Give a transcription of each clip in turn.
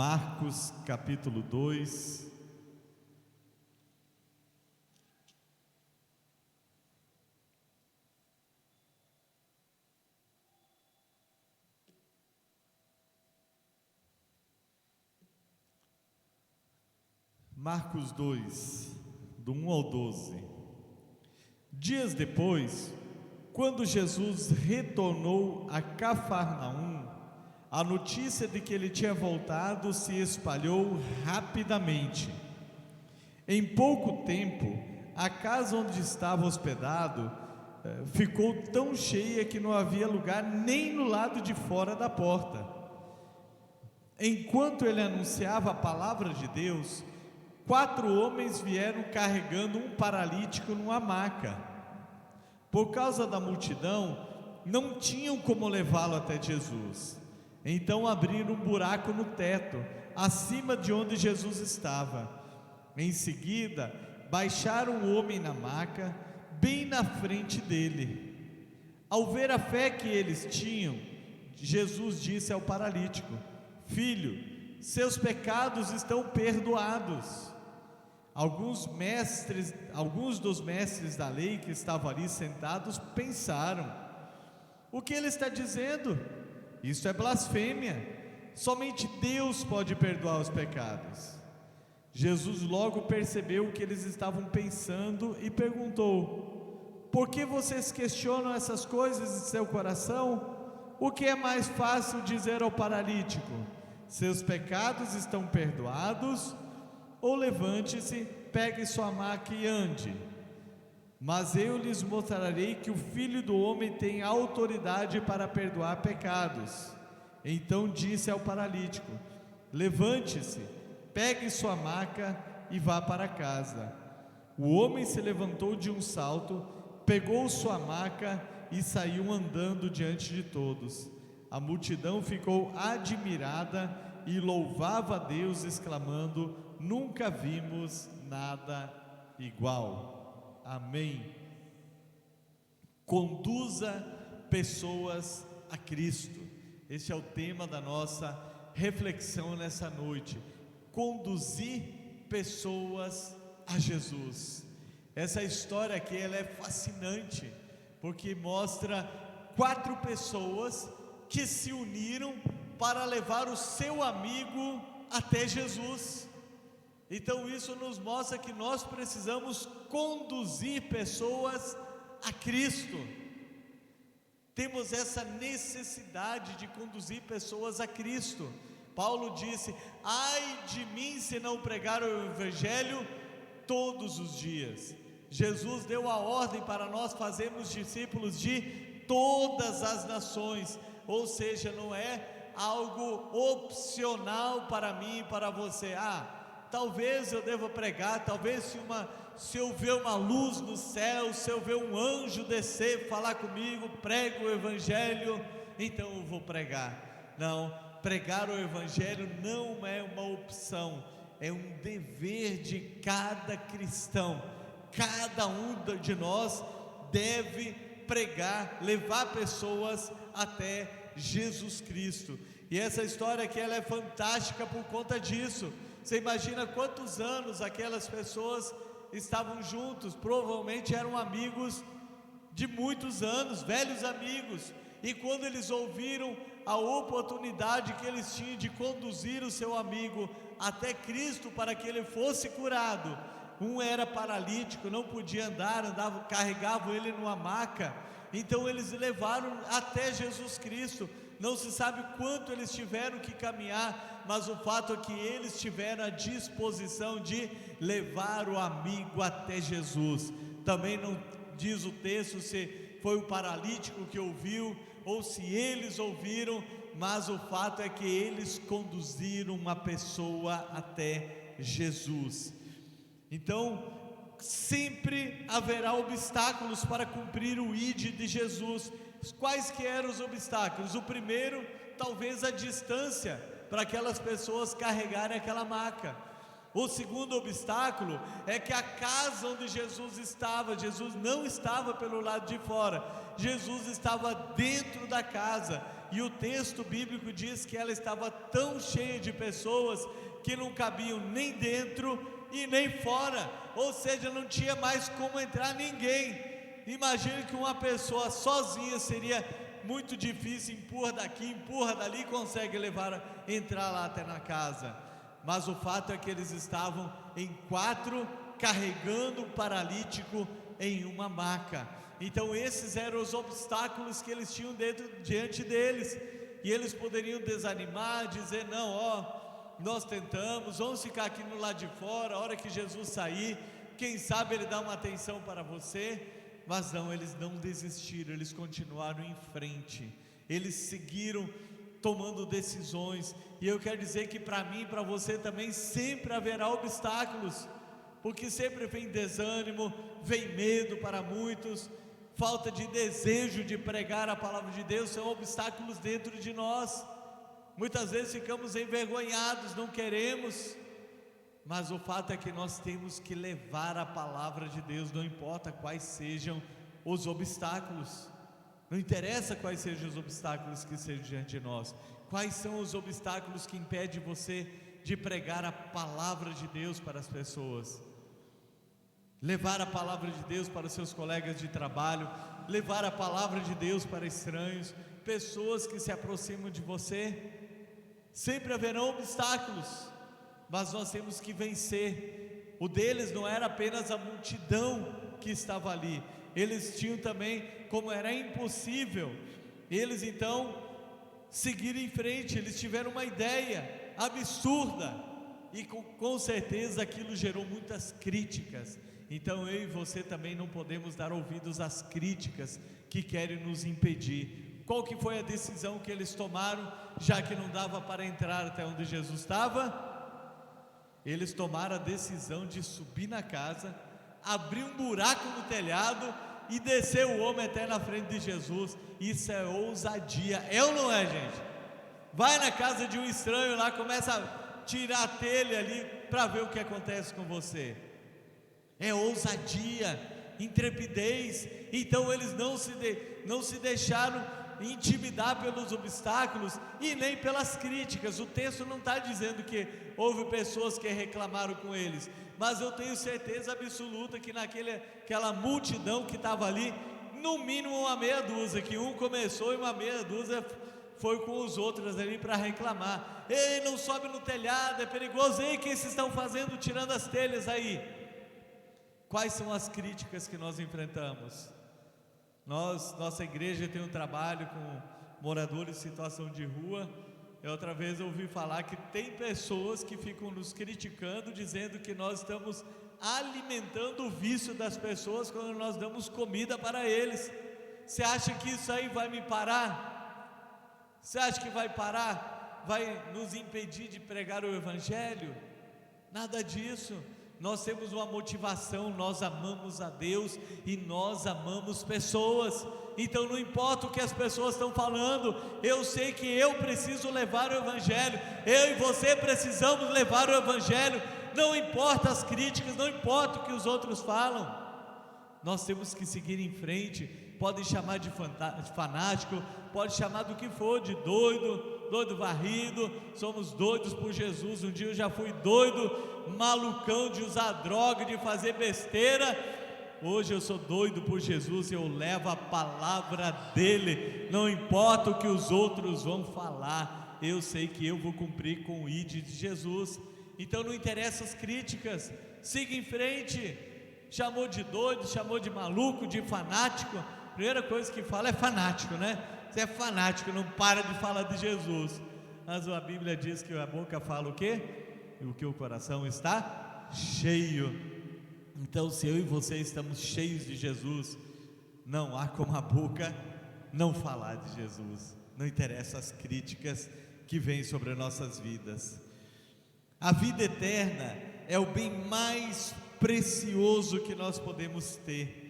Marcos capítulo 2. Marcos 2, do 1 ao 12. Dias depois, quando Jesus retornou a Cafarnaum, a notícia de que ele tinha voltado se espalhou rapidamente. Em pouco tempo, a casa onde estava hospedado ficou tão cheia que não havia lugar nem no lado de fora da porta. Enquanto ele anunciava a palavra de Deus, 4 homens vieram carregando um paralítico numa maca. Por causa da multidão, não tinham como levá-lo até Jesus. Então abriram um buraco no teto, acima de onde Jesus estava. Em seguida, baixaram o homem na maca, bem na frente dele. Ao ver a fé que eles tinham, Jesus disse ao paralítico: Filho, seus pecados estão perdoados. Alguns dos mestres da lei que estavam ali sentados pensaram: o que ele está dizendo? Isso é blasfêmia. Somente Deus pode perdoar os pecados. Jesus logo percebeu o que eles estavam pensando e perguntou: por que vocês questionam essas coisas em seu coração? O que é mais fácil dizer ao paralítico: seus pecados estão perdoados? Ou levante-se, pegue sua maca e ande? Mas eu lhes mostrarei que o Filho do Homem tem autoridade para perdoar pecados. Então disse ao paralítico: levante-se, pegue sua maca e vá para casa. O homem se levantou de um salto, pegou sua maca e saiu andando diante de todos. A multidão ficou admirada e louvava a Deus, exclamando: nunca vimos nada igual. Amém. Conduza pessoas a Cristo. Este é o tema da nossa reflexão nessa noite. Conduzir pessoas a Jesus. Essa história aqui ela é fascinante, porque mostra 4 pessoas que se uniram para levar o seu amigo até Jesus. Então isso nos mostra que nós precisamos conduzir pessoas a Cristo. Temos essa necessidade de conduzir pessoas a Cristo. Paulo disse: ai de mim se não pregar o Evangelho todos os dias. Jesus deu a ordem para nós fazermos discípulos de todas as nações, ou seja, não é algo opcional para mim e para você. Talvez eu deva pregar, talvez se eu ver uma luz no céu, se eu ver um anjo descer, falar comigo, prego o Evangelho, então eu vou pregar. Não, pregar o Evangelho não é uma opção, é um dever de cada cristão. Cada um de nós deve pregar, levar pessoas até Jesus Cristo. E essa história aqui ela é fantástica por conta disso. Você imagina quantos anos aquelas pessoas estavam juntos? Provavelmente eram amigos de muitos anos, velhos amigos. E quando eles ouviram a oportunidade que eles tinham de conduzir o seu amigo até Cristo para que ele fosse curado, um era paralítico, não podia andar, carregavam ele numa maca, então eles levaram até Jesus Cristo. Não se sabe quanto eles tiveram que caminhar, mas o fato é que eles tiveram a disposição de levar o amigo até Jesus. Também não diz o texto se foi o paralítico que ouviu ou se eles ouviram, mas o fato é que eles conduziram uma pessoa até Jesus. Então, sempre haverá obstáculos para cumprir o ID de Jesus. Quais que eram os obstáculos? O primeiro, talvez a distância para aquelas pessoas carregarem aquela maca. O segundo obstáculo é que a casa onde Jesus estava, Jesus não estava pelo lado de fora, Jesus estava dentro da casa, e o texto bíblico diz que ela estava tão cheia de pessoas que não cabiam nem dentro e nem fora, ou seja, não tinha mais como entrar ninguém. Imagine que uma pessoa sozinha seria muito difícil, empurra daqui, empurra dali, consegue entrar lá até na casa. Mas o fato é que eles estavam em 4, carregando um paralítico em uma maca. Então esses eram os obstáculos que eles tinham diante deles, e eles poderiam desanimar, dizer: não, nós tentamos, vamos ficar aqui no lado de fora, a hora que Jesus sair, quem sabe Ele dá uma atenção para você. Mas não, eles não desistiram, eles continuaram em frente, eles seguiram tomando decisões. E eu quero dizer que para mim e para você também sempre haverá obstáculos, porque sempre vem desânimo, vem medo para muitos, falta de desejo de pregar a palavra de Deus, são obstáculos dentro de nós. Muitas vezes ficamos envergonhados, não queremos, mas o fato é que nós temos que levar a palavra de Deus, não importa quais sejam os obstáculos, não interessa quais sejam os obstáculos que sejam diante de nós. Quais são os obstáculos que impedem você de pregar a palavra de Deus para as pessoas? Levar a palavra de Deus para os seus colegas de trabalho, levar a palavra de Deus para estranhos, pessoas que se aproximam de você. Sempre haverão obstáculos, mas nós temos que vencer. O deles não era apenas a multidão que estava ali, eles tinham também, como era impossível eles então seguirem em frente, eles tiveram uma ideia absurda, e com certeza aquilo gerou muitas críticas. Então eu e você também não podemos dar ouvidos às críticas que querem nos impedir. Qual que foi a decisão que eles tomaram, já que não dava para entrar até onde Jesus estava? Eles tomaram a decisão de subir na casa, abrir um buraco no telhado e descer o homem até na frente de Jesus. Isso é ousadia, é ou não é, gente? Vai na casa de um estranho lá, começa a tirar a telha ali para ver o que acontece com você. É ousadia, intrepidez. Então eles não se deixaram intimidar pelos obstáculos e nem pelas críticas. O texto não está dizendo que houve pessoas que reclamaram com eles, mas eu tenho certeza absoluta que aquela multidão que estava ali, no mínimo uma meia dúzia, que um começou e uma meia dúzia foi com os outros ali para reclamar: ei, não sobe no telhado, é perigoso, ei, o que vocês estão fazendo tirando as telhas aí? Quais são as críticas que nós enfrentamos? Nossa igreja tem um trabalho com moradores em situação de rua. Outra vez eu ouvi falar que tem pessoas que ficam nos criticando, dizendo que nós estamos alimentando o vício das pessoas quando nós damos comida para eles. Você acha que isso aí vai me parar? Você acha que vai parar? Vai nos impedir de pregar o Evangelho? Nada disso. Nós temos uma motivação, nós amamos a Deus e nós amamos pessoas. Então não importa o que as pessoas estão falando, eu sei que eu preciso levar o Evangelho, eu e você precisamos levar o Evangelho. Não importa as críticas, não importa o que os outros falam, nós temos que seguir em frente. Podem chamar de fanático, pode chamar do que for, de doido varrido. Somos doidos por Jesus. Um dia eu já fui doido, malucão de usar droga, de fazer besteira. Hoje eu sou doido por Jesus, eu levo a palavra dele, não importa o que os outros vão falar, eu sei que eu vou cumprir com o ID de Jesus. Então não interessa as críticas, siga em frente. Chamou de doido, chamou de maluco, de fanático, a primeira coisa que fala é fanático, né? Você é fanático, não para de falar de Jesus. Mas a Bíblia diz que a boca fala o quê? O que o coração está cheio. Então se eu e você estamos cheios de Jesus, não há como a boca não falar de Jesus. Não interessa as críticas que vêm sobre as nossas vidas. A vida eterna é o bem mais precioso que nós podemos ter.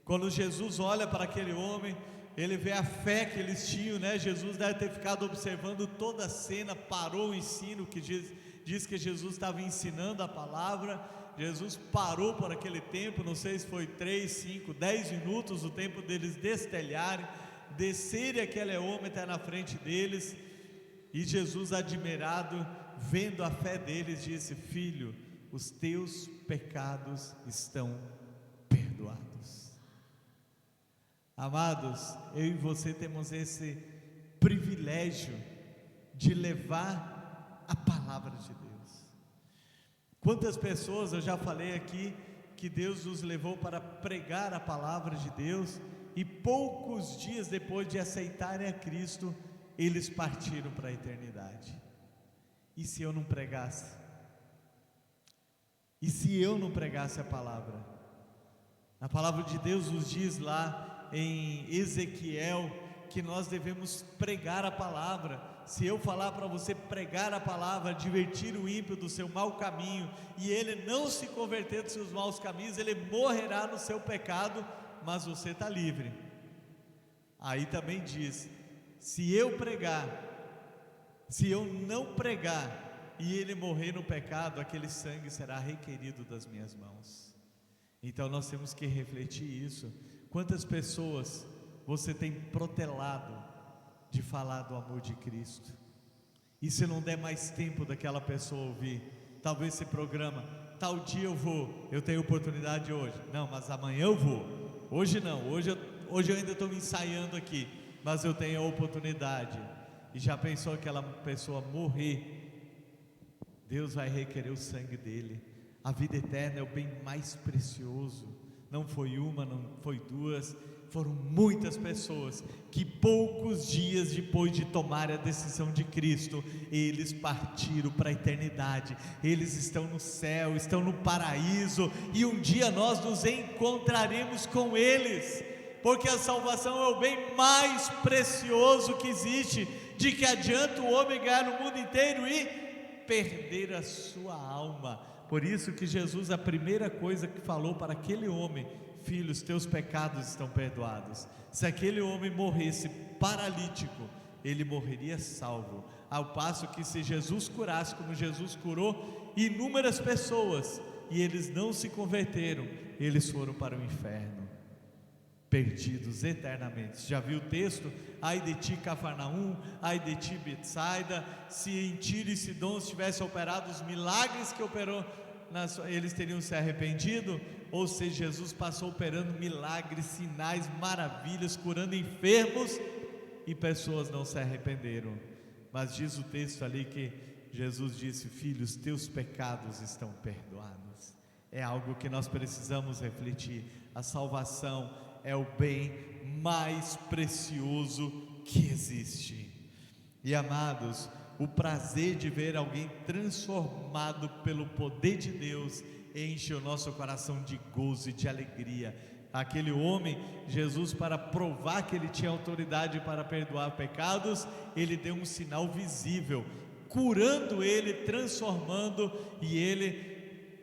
Quando Jesus olha para aquele homem, ele vê a fé que eles tinham, né? Jesus deve ter ficado observando toda a cena, parou o ensino, que diz que Jesus estava ensinando a palavra, Jesus parou por aquele tempo, não sei se foi 3, 5, 10 minutos, o tempo deles destelharem, descerem aquele homem até na frente deles, e Jesus, admirado, vendo a fé deles, disse: filho, os teus pecados estão perdoados. Amados, eu e você temos esse privilégio de levar a palavra de Deus. Quantas pessoas eu já falei aqui que Deus nos levou para pregar a palavra de Deus, e poucos dias depois de aceitarem a Cristo, eles partiram para a eternidade. E se eu não pregasse? E se eu não pregasse a palavra? A palavra de Deus nos diz lá em Ezequiel que nós devemos pregar a palavra. Se eu falar para você pregar a palavra, advertir o ímpio do seu mau caminho, e ele não se converter dos seus maus caminhos, ele morrerá no seu pecado, mas você está livre. Aí também diz: se eu pregar, se eu não pregar, e ele morrer no pecado, aquele sangue será requerido das minhas mãos. Então nós temos que refletir isso. Quantas pessoas você tem protelado de falar do amor de Cristo? E se não der mais tempo daquela pessoa ouvir, talvez se programa: tal dia eu vou, eu tenho oportunidade hoje. Não, mas amanhã eu vou. Hoje não, hoje eu ainda estou me ensaiando aqui, mas eu tenho a oportunidade. E já pensou aquela pessoa morrer? Deus vai requerer o sangue dele. A vida eterna é o bem mais precioso. Não foi uma, não foi duas, foram muitas pessoas que poucos dias depois de tomar a decisão de Cristo, eles partiram para a eternidade. Eles estão no céu, estão no paraíso, e um dia nós nos encontraremos com eles, porque a salvação é o bem mais precioso que existe. De que adianta o homem ganhar no mundo inteiro e perder a sua alma? Por isso que Jesus, a primeira coisa que falou para aquele homem: filho, os teus pecados estão perdoados. Se aquele homem morresse paralítico, ele morreria salvo. Ao passo que, se Jesus curasse como Jesus curou inúmeras pessoas, e eles não se converteram, eles foram para o inferno, perdidos eternamente. Já viu o texto? Ai de ti, Cafarnaum, ai de ti, Betsaida. Se em Tiro e Sidom tivesse operado os milagres que operou, eles teriam se arrependido. Ou seja, Jesus passou operando milagres, sinais, maravilhas, curando enfermos, e pessoas não se arrependeram. Mas diz o texto ali que Jesus disse: filho, os teus pecados estão perdoados. É algo que nós precisamos refletir. A salvação é o bem mais precioso que existe. E amados, o prazer de ver alguém transformado pelo poder de Deus enche o nosso coração de gozo e de alegria. Aquele homem, Jesus, para provar que ele tinha autoridade para perdoar pecados, ele deu um sinal visível, curando ele, transformando, e ele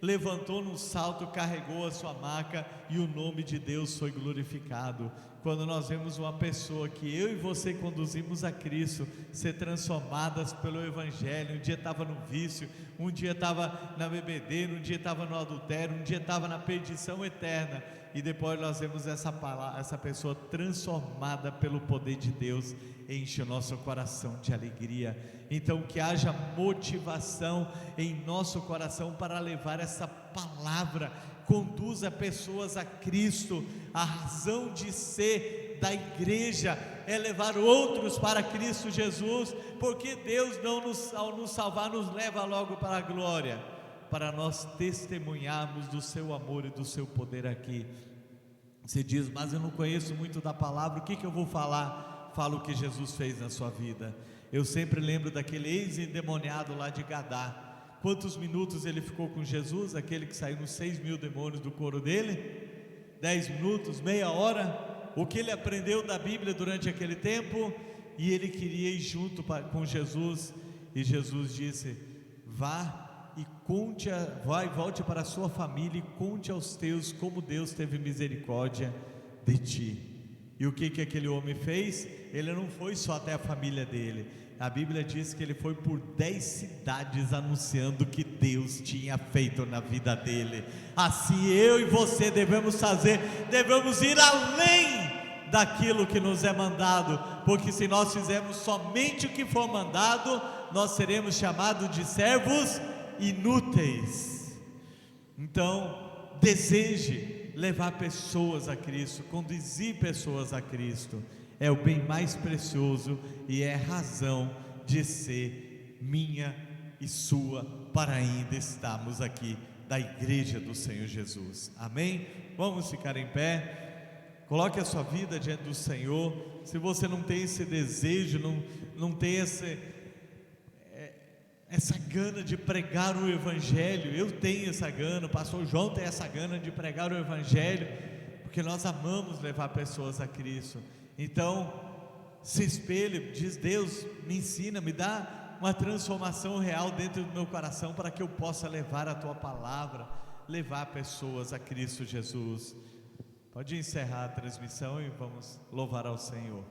levantou num salto, carregou a sua maca, e o nome de Deus foi glorificado. Quando nós vemos uma pessoa que eu e você conduzimos a Cristo ser transformadas pelo Evangelho, um dia estava no vício, um dia estava na bebedeira, um dia estava no adultério, um dia estava na perdição eterna, e depois nós vemos essa pessoa transformada pelo poder de Deus, enche o nosso coração de alegria. Então que haja motivação em nosso coração para levar essa palavra. Conduza pessoas a Cristo. A razão de ser da igreja é levar outros para Cristo Jesus, porque Deus não ao nos salvar nos leva logo para a glória, para nós testemunharmos do seu amor e do seu poder aqui. Você diz: mas eu não conheço muito da palavra, o que eu vou falar? Fala o que Jesus fez na sua vida. Eu sempre lembro daquele ex-endemoniado lá de Gadá. Quantos minutos ele ficou com Jesus? Aquele que saiu nos 6.000 demônios do corpo dele? 10 minutos, meia hora? O que ele aprendeu da Bíblia durante aquele tempo? E ele queria ir junto com Jesus, e Jesus disse: vá e volte para a sua família e conte aos teus como Deus teve misericórdia de ti. E o que que aquele homem fez? Ele não foi só até a família dele. A Bíblia diz que ele foi por 10 cidades anunciando o que Deus tinha feito na vida dele. Assim eu e você devemos fazer, devemos ir além daquilo que nos é mandado, porque se nós fizermos somente o que for mandado, nós seremos chamados de servos inúteis. Então, deseje levar pessoas a Cristo, conduzir pessoas a Cristo. É o bem mais precioso e é razão de ser minha e sua, para ainda estarmos aqui da igreja do Senhor Jesus. Amém? Vamos ficar em pé. Coloque a sua vida diante do Senhor. Se você não tem esse desejo, não tem essa gana de pregar o Evangelho, eu tenho essa gana, o pastor João tem essa gana de pregar o Evangelho, porque nós amamos levar pessoas a Cristo. Então, se espelhe, diz: Deus, me ensina, me dá uma transformação real dentro do meu coração, para que eu possa levar a Tua palavra, levar pessoas a Cristo Jesus. Pode encerrar a transmissão e vamos louvar ao Senhor.